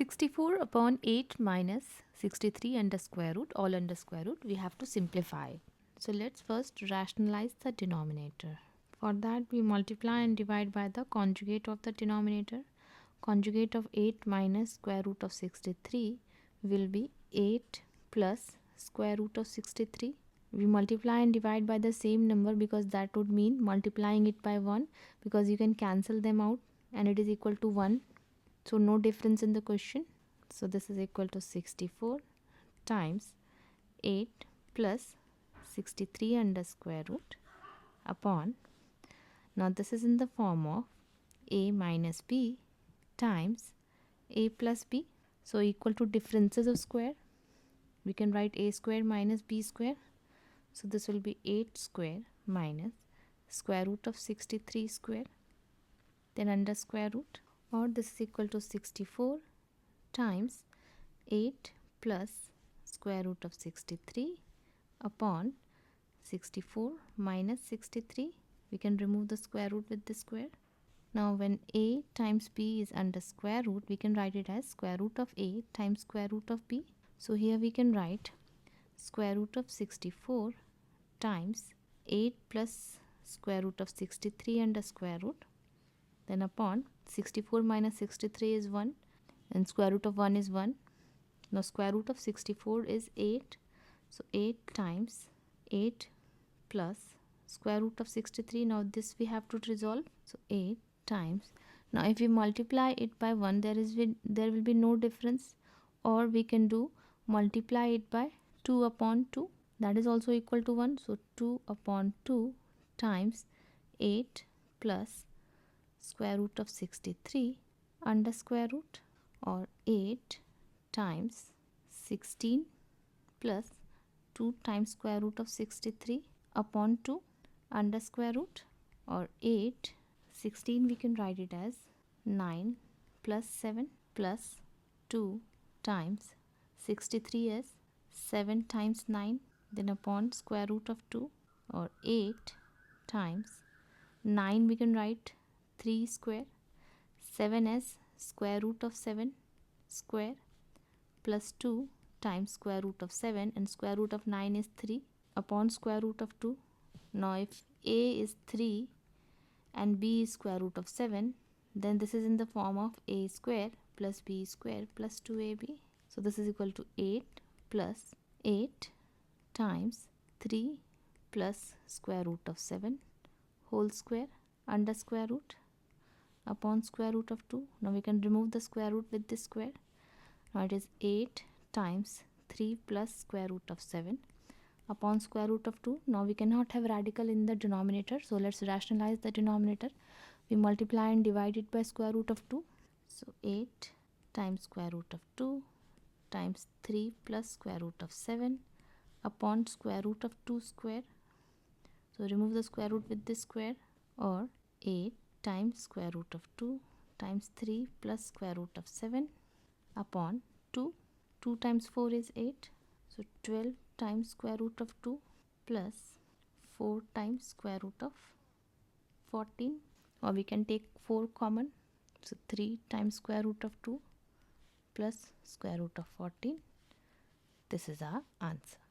64 upon 8 minus 63 under square root, all under square root, we have to simplify it. So let's first rationalize the denominator. For that, we multiply and divide by the conjugate of the denominator. Conjugate of 8 minus square root of 63 will be 8 plus square root of 63. We multiply and divide by the same number because that would mean multiplying it by 1, because you can cancel them out and it is equal to 1. So no difference in the question. So this is equal to 64 times 8 plus 63 under square root upon, now this is in the form of a minus b times a plus b. So equal to differences of square. We can write a square minus b square. So this will be 8 square minus square root of 63 square, then under square root, or this is equal to 64 times 8 plus square root of 63 upon 64 minus 63. We can remove the square root with the square. Now when a times b is under square root, we can write it as square root of a times square root of b. So here we can write square root of 64 times 8 plus square root of 63 under square root, then upon 64 minus 63 is 1 and square root of 1 is 1. Now square root of 64 is 8. So 8 times 8 plus square root of 63. Now this we have to resolve. So 8 times. Now if we multiply it by 1, there will be no difference, or we can do multiply it by 2 upon 2. That is also equal to 1. So 2 upon 2 times 8 plus square root of 63 under square root, or 8 times 16 plus 2 times square root of 63 upon 2 under square root, or 8, 16 we can write it as 9 plus 7 plus 2 times 63 as 7 times 9, then upon square root of 2, or 8 times 9 we can write 3 square, 7 as square root of 7 square plus 2 times square root of 7, and square root of 9 is 3 upon square root of 2. Now if a is 3 and b is square root of 7, then this is in the form of a square plus b square plus 2ab. So this is equal to 8 plus 8 times 3 plus square root of 7 whole square under square root upon square root of 2. Now we can remove the square root with this square. Now it is 8 times 3 plus square root of 7 upon square root of 2. Now we cannot have radical in the denominator, so let's rationalize the denominator. We multiply and divide it by square root of 2. So 8 times square root of 2 times 3 plus square root of 7 upon square root of 2 square. So remove the square root with this square, or 8 times square root of 2 times 3 plus square root of 7 upon 2. 2 times 4 is 8. So 12 times square root of 2 plus 4 times square root of 14, or we can take 4 common. So 3 times square root of 2 plus square root of 14. This is our answer.